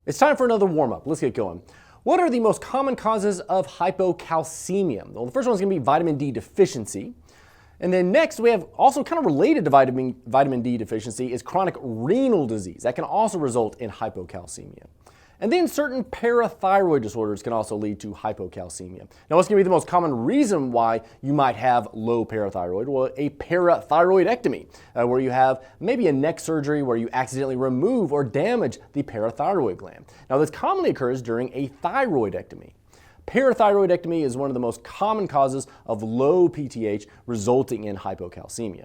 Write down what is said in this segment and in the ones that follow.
It's time for another warm-up. Let's get going. What are the most common causes of hypocalcemia? Well, the first one is going to be vitamin D deficiency. And then next, we have also kind of related to vitamin D deficiency is chronic renal disease. That can also result in hypocalcemia. And then certain parathyroid disorders can also lead to hypocalcemia. Now, what's going to be the most common reason why you might have low parathyroid? Well, a parathyroidectomy, where you have maybe a neck surgery where you accidentally remove or damage the parathyroid gland. Now, this commonly occurs during a thyroidectomy. Parathyroidectomy is one of the most common causes of low PTH resulting in hypocalcemia.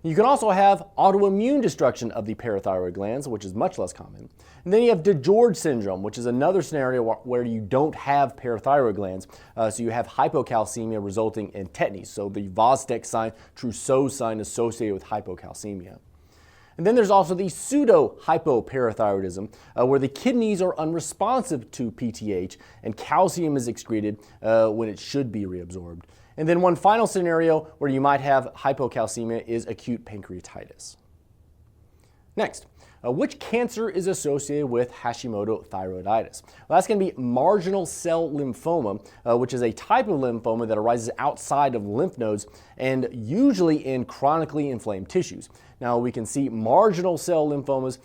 You can also have autoimmune destruction of the parathyroid glands, which is much less common. And then you have DiGeorge syndrome, which is another scenario where you don't have parathyroid glands, so you have hypocalcemia resulting in tetany, so the Vostek sign, Trousseau sign associated with hypocalcemia. And then there's also the pseudo-hypoparathyroidism, where the kidneys are unresponsive to PTH and calcium is excreted when it should be reabsorbed. And then one final scenario where you might have hypocalcemia is acute pancreatitis. Next, which cancer is associated with Hashimoto thyroiditis? Well, that's going to be marginal cell lymphoma, which is a type of lymphoma that arises outside of lymph nodes and usually in chronically inflamed tissues. Now, we can see marginal cell lymphomas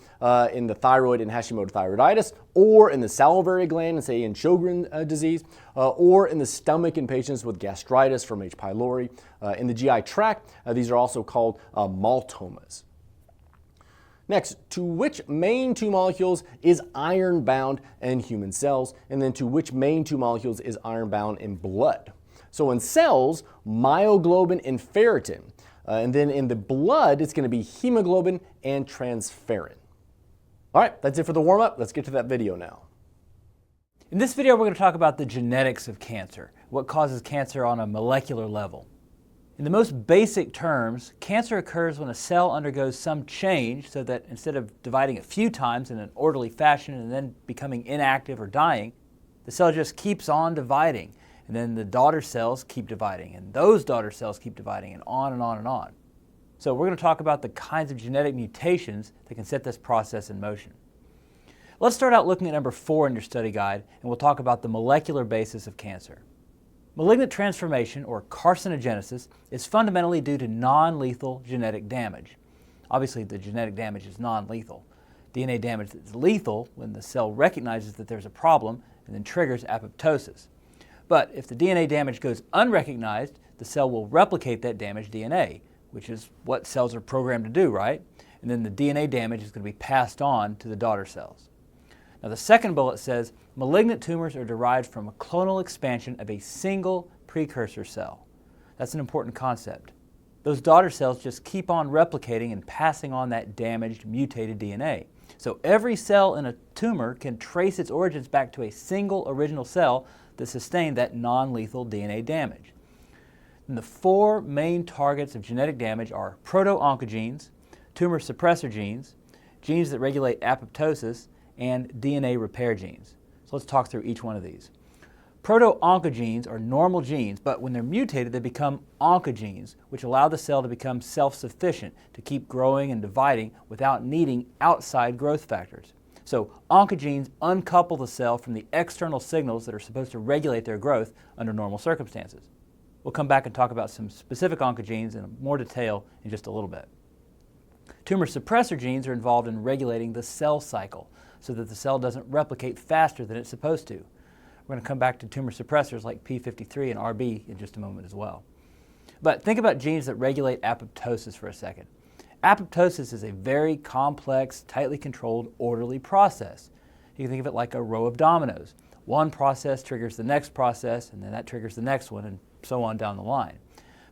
in the thyroid in Hashimoto thyroiditis, or in the salivary gland, say in Sjogren disease, or in the stomach in patients with gastritis from H. pylori. In the GI tract, these are also called maltomas. Next, to which main two molecules is iron bound in human cells? And then to which main two molecules is iron bound in blood? So in cells, myoglobin and ferritin. And then in the blood, it's going to be hemoglobin and transferrin. All right, that's it for the warm-up. Let's get to that video now. In this video, we're going to talk about the genetics of cancer, what causes cancer on a molecular level. In the most basic terms, cancer occurs when a cell undergoes some change so that instead of dividing a few times in an orderly fashion and then becoming inactive or dying, the cell just keeps on dividing. And then the daughter cells keep dividing, and those daughter cells keep dividing, and on and on and on. So we're going to talk about the kinds of genetic mutations that can set this process in motion. Let's start out looking at number 4 in your study guide, and we'll talk about the molecular basis of cancer. Malignant transformation, or carcinogenesis, is fundamentally due to non-lethal genetic damage. Obviously, the genetic damage is non-lethal. DNA damage is lethal when the cell recognizes that there's a problem and then triggers apoptosis. But if the DNA damage goes unrecognized, the cell will replicate that damaged DNA, which is what cells are programmed to do, right? And then the DNA damage is going to be passed on to the daughter cells. Now, the second bullet says malignant tumors are derived from a clonal expansion of a single precursor cell. That's an important concept. Those daughter cells just keep on replicating and passing on that damaged, mutated DNA. So every cell in a tumor can trace its origins back to a single original cell that sustained that non-lethal DNA damage. And the 4 main targets of genetic damage are proto-oncogenes, tumor suppressor genes, genes that regulate apoptosis, and DNA repair genes. So let's talk through each one of these. Proto-oncogenes are normal genes, but when they're mutated, they become oncogenes, which allow the cell to become self-sufficient, to keep growing and dividing without needing outside growth factors. So oncogenes uncouple the cell from the external signals that are supposed to regulate their growth under normal circumstances. We'll come back and talk about some specific oncogenes in more detail in just a little bit. Tumor suppressor genes are involved in regulating the cell cycle so that the cell doesn't replicate faster than it's supposed to. We're going to come back to tumor suppressors like P53 and RB in just a moment as well. But think about genes that regulate apoptosis for a second. Apoptosis is a very complex, tightly controlled, orderly process. You can think of it like a row of dominoes. One process triggers the next process, and then that triggers the next one, and so on down the line.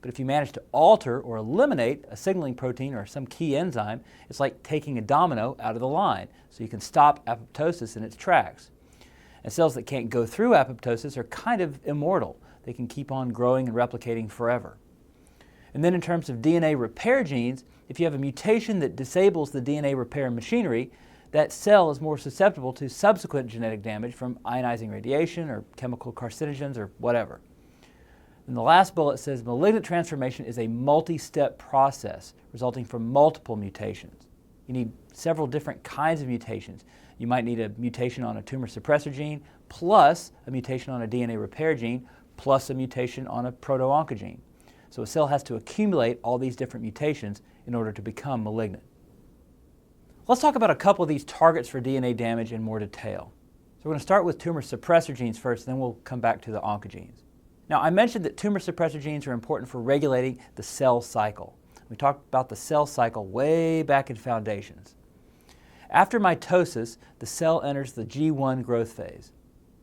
But if you manage to alter or eliminate a signaling protein or some key enzyme, it's like taking a domino out of the line, so you can stop apoptosis in its tracks. And cells that can't go through apoptosis are kind of immortal. They can keep on growing and replicating forever. And then in terms of DNA repair genes, if you have a mutation that disables the DNA repair machinery, that cell is more susceptible to subsequent genetic damage from ionizing radiation or chemical carcinogens or whatever. And the last bullet says malignant transformation is a multi-step process resulting from multiple mutations. you need several different kinds of mutations. You might need a mutation on a tumor suppressor gene, plus a mutation on a DNA repair gene, plus a mutation on a proto-oncogene. So a cell has to accumulate all these different mutations in order to become malignant. Let's talk about a couple of these targets for DNA damage in more detail. So we're going to start with tumor suppressor genes first, then we'll come back to the oncogenes. Now, I mentioned that tumor suppressor genes are important for regulating the cell cycle. We talked about the cell cycle way back in Foundations. After mitosis, the cell enters the G1 growth phase.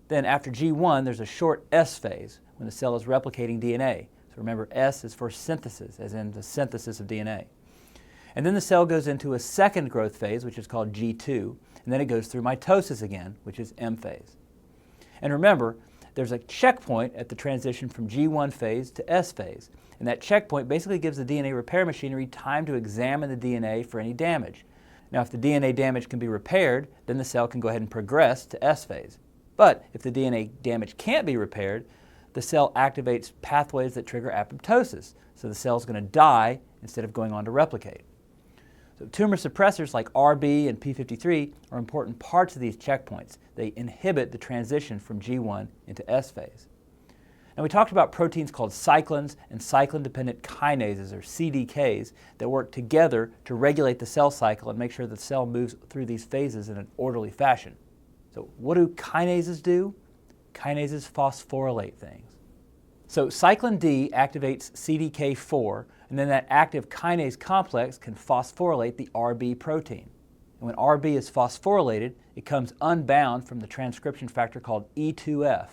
Then after G1, there's a short S phase when the cell is replicating DNA. So remember, S is for synthesis, as in the synthesis of DNA. And then the cell goes into a second growth phase, which is called G2, and then it goes through mitosis again, which is M phase. And remember, there's a checkpoint at the transition from G1 phase to S phase, and that checkpoint basically gives the DNA repair machinery time to examine the DNA for any damage. Now, if the DNA damage can be repaired, then the cell can go ahead and progress to S phase. But if the DNA damage can't be repaired, the cell activates pathways that trigger apoptosis, so the cell is going to die instead of going on to replicate. So tumor suppressors like RB and P53 are important parts of these checkpoints. They inhibit the transition from G1 into S phase. Now, we talked about proteins called cyclins and cyclin-dependent kinases, or CDKs, that work together to regulate the cell cycle and make sure the cell moves through these phases in an orderly fashion. So what do kinases do? Kinases phosphorylate things. So cyclin D activates CDK4, and then that active kinase complex can phosphorylate the RB protein. And when RB is phosphorylated, it comes unbound from the transcription factor called E2F,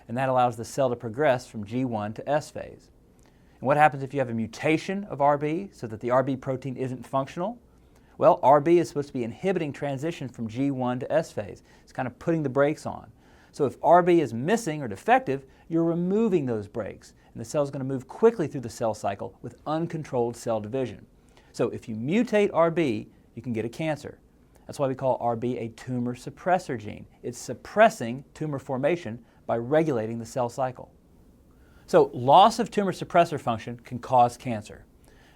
and that allows the cell to progress from G1 to S phase. And what happens if you have a mutation of RB so that the RB protein isn't functional? Well, RB is supposed to be inhibiting transition from G1 to S phase. It's kind of putting the brakes on. So if RB is missing or defective, you're removing those brakes, and the cell is going to move quickly through the cell cycle with uncontrolled cell division. So if you mutate RB, you can get a cancer. That's why we call RB a tumor suppressor gene. It's suppressing tumor formation by regulating the cell cycle. So loss of tumor suppressor function can cause cancer.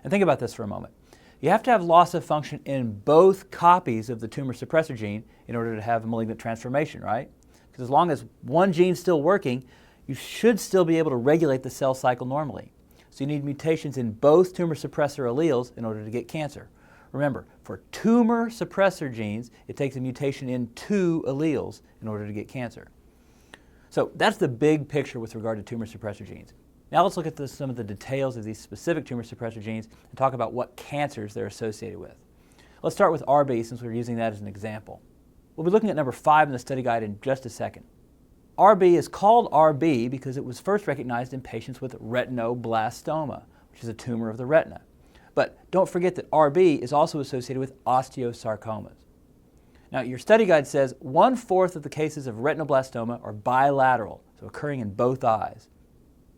And think about this for a moment. You have to have loss of function in both copies of the tumor suppressor gene in order to have a malignant transformation, right? Because as long as one gene's still working, you should still be able to regulate the cell cycle normally. So you need mutations in both tumor suppressor alleles in order to get cancer. Remember, for tumor suppressor genes, it takes a mutation in 2 alleles in order to get cancer. So that's the big picture with regard to tumor suppressor genes. Now let's look at some of the details of these specific tumor suppressor genes and talk about what cancers they're associated with. Let's start with RB since we're using that as an example. We'll be looking at number 5 in the study guide in just a second. RB is called RB because it was first recognized in patients with retinoblastoma, which is a tumor of the retina. But don't forget that RB is also associated with osteosarcomas. Now, your study guide says 1/4 of the cases of retinoblastoma are bilateral, so occurring in both eyes.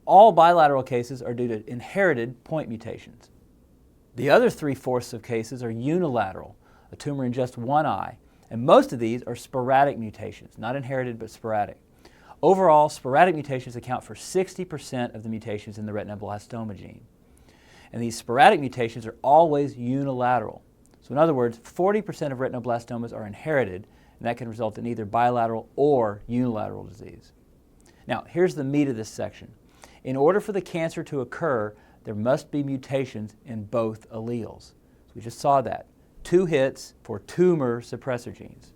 All bilateral cases are due to inherited point mutations. The other 3/4 of cases are unilateral, a tumor in just one eye, and most of these are sporadic mutations, not inherited but sporadic. Overall, sporadic mutations account for 60% of the mutations in the retinoblastoma gene. And these sporadic mutations are always unilateral. So in other words, 40% of retinoblastomas are inherited, and that can result in either bilateral or unilateral disease. Now, here's the meat of this section. In order for the cancer to occur, there must be mutations in both alleles. So we just saw that. 2 hits for tumor suppressor genes.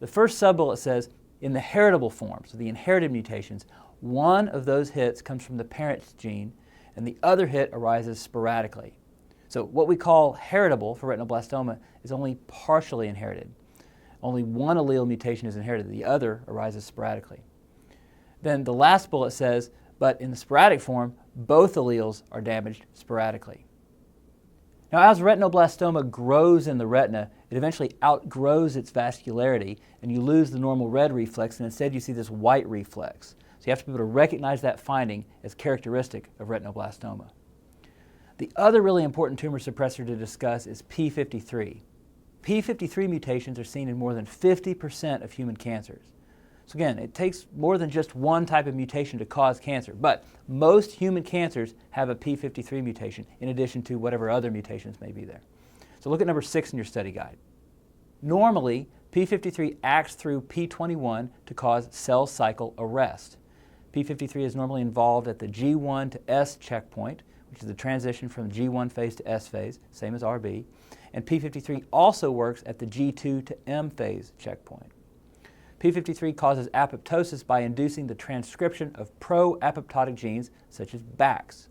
The first sub-bullet says, in the heritable form, so the inherited mutations, one of those hits comes from the parent gene, and the other hit arises sporadically. So what we call heritable for retinoblastoma is only partially inherited. Only one allele mutation is inherited, the other arises sporadically. Then the last bullet says, but in the sporadic form, both alleles are damaged sporadically. Now, as retinoblastoma grows in the retina, it eventually outgrows its vascularity, and you lose the normal red reflex, and instead you see this white reflex. So you have to be able to recognize that finding as characteristic of retinoblastoma. The other really important tumor suppressor to discuss is P53. P53 mutations are seen in more than 50% of human cancers. So again, it takes more than just one type of mutation to cause cancer, but most human cancers have a P53 mutation in addition to whatever other mutations may be there. So look at number 6 in your study guide. Normally, p53 acts through p21 to cause cell cycle arrest. p53 is normally involved at the G1 to S checkpoint, which is the transition from G1 phase to S phase, same as RB, and p53 also works at the G2 to M phase checkpoint. p53 causes apoptosis by inducing the transcription of pro-apoptotic genes such as BAX.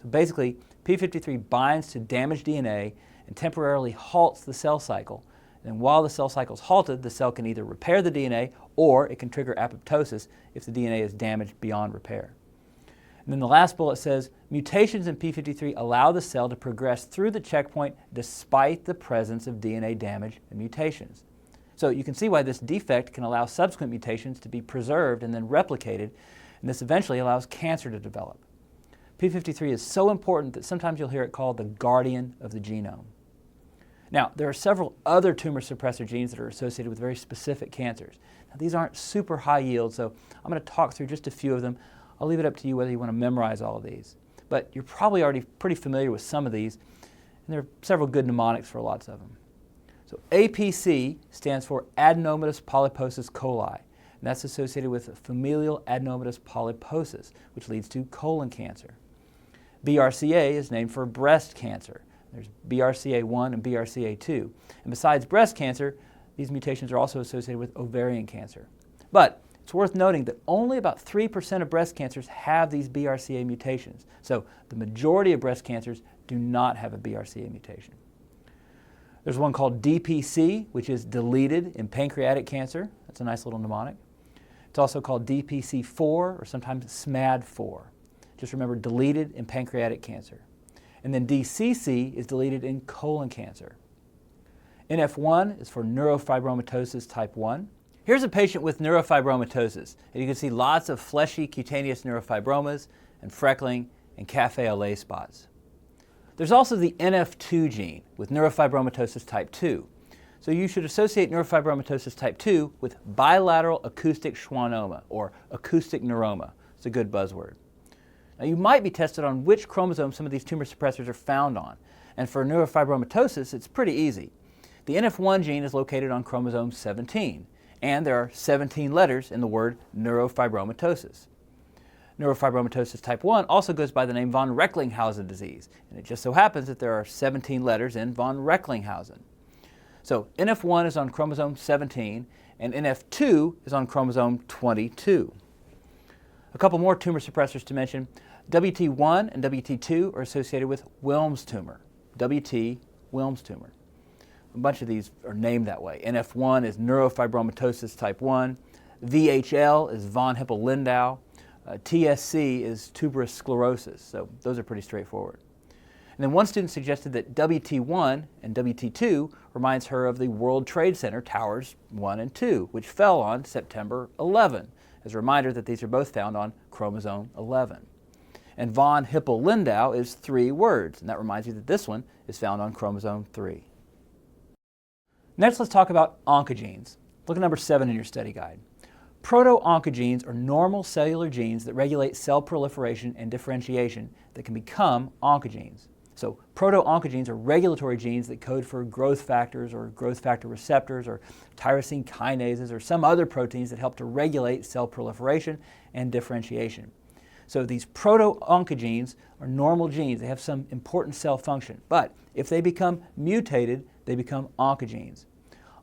So basically, p53 binds to damaged DNA and temporarily halts the cell cycle. And while the cell cycle is halted, the cell can either repair the DNA or it can trigger apoptosis if the DNA is damaged beyond repair. And then the last bullet says, mutations in p53 allow the cell to progress through the checkpoint despite the presence of DNA damage and mutations. So you can see why this defect can allow subsequent mutations to be preserved and then replicated, and this eventually allows cancer to develop. p53 is so important that sometimes you'll hear it called the guardian of the genome. Now, there are several other tumor suppressor genes that are associated with very specific cancers. Now, these aren't super high yield, so I'm going to talk through just a few of them. I'll leave it up to you whether you want to memorize all of these. But you're probably already pretty familiar with some of these, and there are several good mnemonics for lots of them. So APC stands for adenomatous polyposis coli, and that's associated with familial adenomatous polyposis, which leads to colon cancer. BRCA is named for breast cancer. There's BRCA1 and BRCA2. And besides breast cancer, these mutations are also associated with ovarian cancer. But it's worth noting that only about 3% of breast cancers have these BRCA mutations. So the majority of breast cancers do not have a BRCA mutation. There's one called DPC, which is deleted in pancreatic cancer. That's a nice little mnemonic. It's also called DPC4 or sometimes SMAD4. Just remember, deleted in pancreatic cancer. And then DCC is deleted in colon cancer. NF1 is for neurofibromatosis type 1. Here's a patient with neurofibromatosis, and you can see lots of fleshy cutaneous neurofibromas and freckling and cafe au lait spots. There's also the NF2 gene with neurofibromatosis type 2. So you should associate neurofibromatosis type 2 with bilateral acoustic schwannoma or acoustic neuroma. It's a good buzzword. Now, you might be tested on which chromosome some of these tumor suppressors are found on. And for neurofibromatosis, it's pretty easy. The NF1 gene is located on chromosome 17, and there are 17 letters in the word neurofibromatosis. Neurofibromatosis type 1 also goes by the name von Recklinghausen disease, and it just so happens that there are 17 letters in von Recklinghausen. So NF1 is on chromosome 17, and NF2 is on chromosome 22. A couple more tumor suppressors to mention. WT1 and WT2 are associated with Wilms tumor. WT, Wilms tumor. A bunch of these are named that way. NF1 is neurofibromatosis type 1. VHL is von Hippel-Lindau. TSC is tuberous sclerosis. So those are pretty straightforward. And then one student suggested that WT1 and WT2 reminds her of the World Trade Center Towers 1 and 2, which fell on September 11, as a reminder that these are both found on chromosome 11. And von Hippel-Lindau is 3 words, and that reminds you that this one is found on chromosome 3. Next, let's talk about oncogenes. Look at number 7 in your study guide. Proto-oncogenes are normal cellular genes that regulate cell proliferation and differentiation that can become oncogenes. So proto-oncogenes are regulatory genes that code for growth factors or growth factor receptors or tyrosine kinases or some other proteins that help to regulate cell proliferation and differentiation. So these proto-oncogenes are normal genes. They have some important cell function. But if they become mutated, they become oncogenes.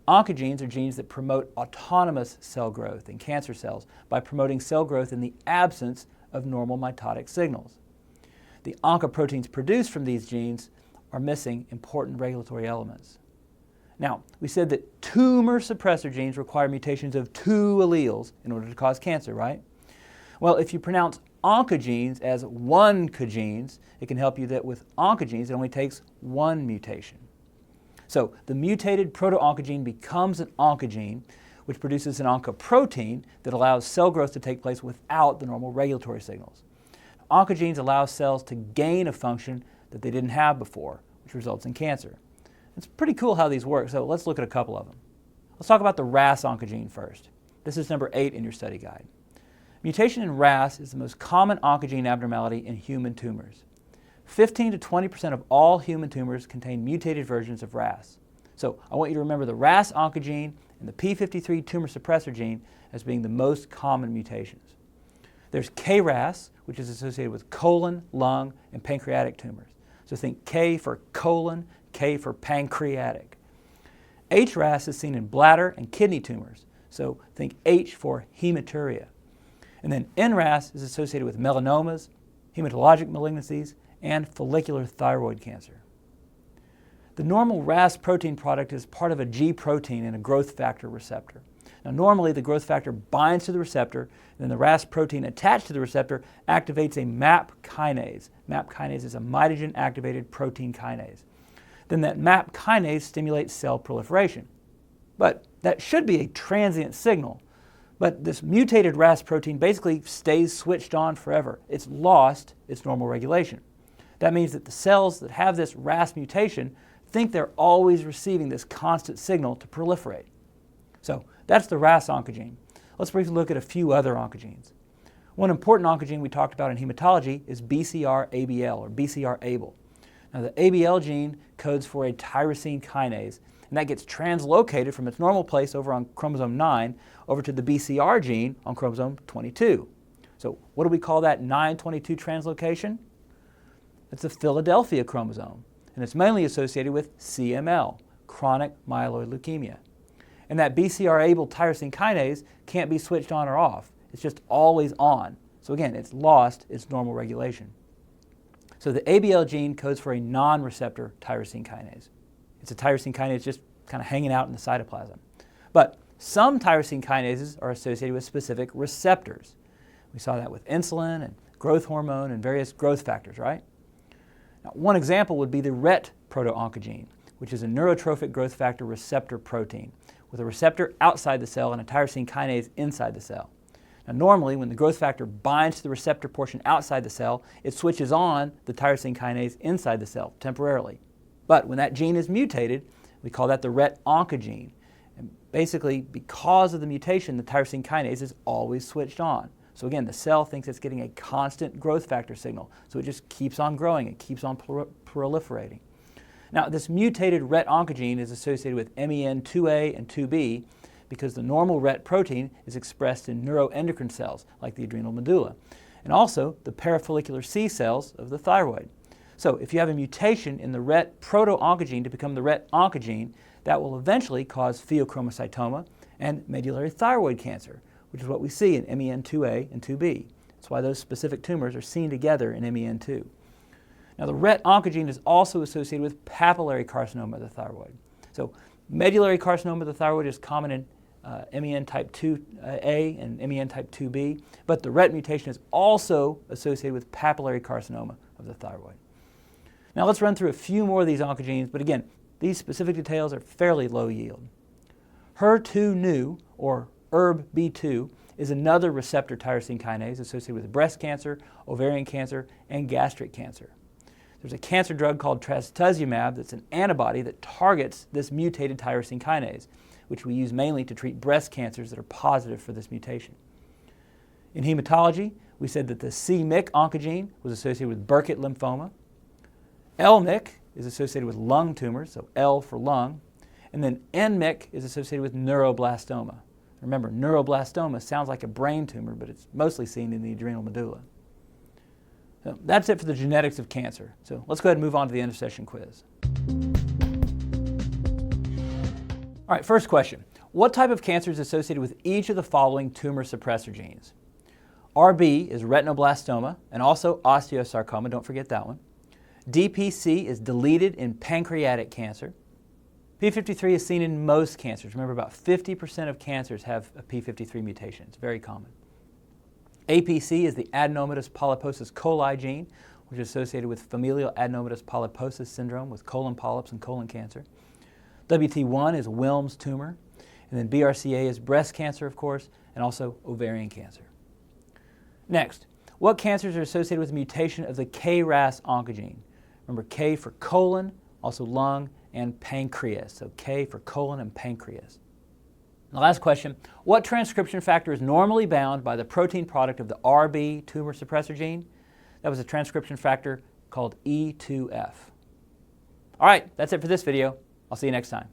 Oncogenes are genes that promote autonomous cell growth in cancer cells by promoting cell growth in the absence of normal mitotic signals. The oncoproteins produced from these genes are missing important regulatory elements. Now, we said that tumor suppressor genes require mutations of 2 alleles in order to cause cancer, right? Well, if you pronounce oncogenes as oncogenes, it can help you that with oncogenes it only takes 1 mutation. So the mutated proto-oncogene becomes an oncogene, which produces an oncoprotein that allows cell growth to take place without the normal regulatory signals. Oncogenes allow cells to gain a function that they didn't have before, which results in cancer. It's pretty cool how these work, so let's look at a couple of them. Let's talk about the RAS oncogene first. This is number 8 in your study guide. Mutation in RAS is the most common oncogene abnormality in human tumors. 15 to 20% of all human tumors contain mutated versions of RAS. So I want you to remember the RAS oncogene and the p53 tumor suppressor gene as being the most common mutations. There's KRAS, which is associated with colon, lung, and pancreatic tumors. So think K for colon, K for pancreatic. HRAS is seen in bladder and kidney tumors. So think H for hematuria. And then NRAS is associated with melanomas, hematologic malignancies, and follicular thyroid cancer. The normal RAS protein product is part of a G protein and a growth factor receptor. Now normally the growth factor binds to the receptor, and then the RAS protein attached to the receptor activates a MAP kinase. MAP kinase is a mitogen activated protein kinase. Then that MAP kinase stimulates cell proliferation. But that should be a transient signal. But this mutated RAS protein basically stays switched on forever. It's lost its normal regulation. That means that the cells that have this RAS mutation think they're always receiving this constant signal to proliferate. So that's the RAS oncogene. Let's briefly look at a few other oncogenes. One important oncogene we talked about in hematology is BCR-ABL, or BCR-ABL. Now the ABL gene codes for a tyrosine kinase, and that gets translocated from its normal place over on chromosome 9 over to the BCR gene on chromosome 22. So what do we call that 922 translocation? It's a Philadelphia chromosome, and it's mainly associated with CML, chronic myeloid leukemia. And that BCR-ABL tyrosine kinase can't be switched on or off. It's just always on. So again, it's lost its normal regulation. So the ABL gene codes for a non-receptor tyrosine kinase. It's a tyrosine kinase just kind of hanging out in the cytoplasm. But some tyrosine kinases are associated with specific receptors. We saw that with insulin and growth hormone and various growth factors, right? Now, one example would be the RET proto-oncogene, which is a neurotrophic growth factor receptor protein with a receptor outside the cell and a tyrosine kinase inside the cell. Now, normally, when the growth factor binds to the receptor portion outside the cell, it switches on the tyrosine kinase inside the cell temporarily. But when that gene is mutated, we call that the RET oncogene. And basically, because of the mutation, the tyrosine kinase is always switched on. So again, the cell thinks it's getting a constant growth factor signal, so it just keeps on growing, it keeps on proliferating. Now, this mutated RET oncogene is associated with MEN2A and 2B because the normal RET protein is expressed in neuroendocrine cells like the adrenal medulla, and also the parafollicular C cells of the thyroid. So if you have a mutation in the RET proto-oncogene to become the RET oncogene, that will eventually cause pheochromocytoma and medullary thyroid cancer, which is what we see in MEN2A and 2B. That's why those specific tumors are seen together in MEN2. Now the RET oncogene is also associated with papillary carcinoma of the thyroid. So medullary carcinoma of the thyroid is common in MEN type 2A and MEN type 2B, but the RET mutation is also associated with papillary carcinoma of the thyroid. Now let's run through a few more of these oncogenes, but again, these specific details are fairly low yield. HER2/neu, or ERB-B2, is another receptor tyrosine kinase associated with breast cancer, ovarian cancer, and gastric cancer. There's a cancer drug called trastuzumab that's an antibody that targets this mutated tyrosine kinase, which we use mainly to treat breast cancers that are positive for this mutation. In hematology, we said that the c-MYC oncogene was associated with Burkitt lymphoma. L-MYC is associated with lung tumors, so L for lung, and then N-MYC is associated with neuroblastoma. Remember, neuroblastoma sounds like a brain tumor, but it's mostly seen in the adrenal medulla. So that's it for the genetics of cancer. So let's go ahead and move on to the end of session quiz. All right, first question. What type of cancer is associated with each of the following tumor suppressor genes? RB is retinoblastoma and also osteosarcoma, don't forget that one. DPC is deleted in pancreatic cancer. P53 is seen in most cancers. Remember, about 50% of cancers have a P53 mutation. It's very common. APC is the adenomatous polyposis coli gene, which is associated with familial adenomatous polyposis syndrome with colon polyps and colon cancer. WT1 is Wilms tumor. And then BRCA is breast cancer, of course, and also ovarian cancer. Next, what cancers are associated with the mutation of the KRAS oncogene? Remember, K for colon, also lung, and pancreas. So K for colon and pancreas. And the last question, what transcription factor is normally bound by the protein product of the RB tumor suppressor gene? That was the transcription factor called E2F. All right, that's it for this video. I'll see you next time.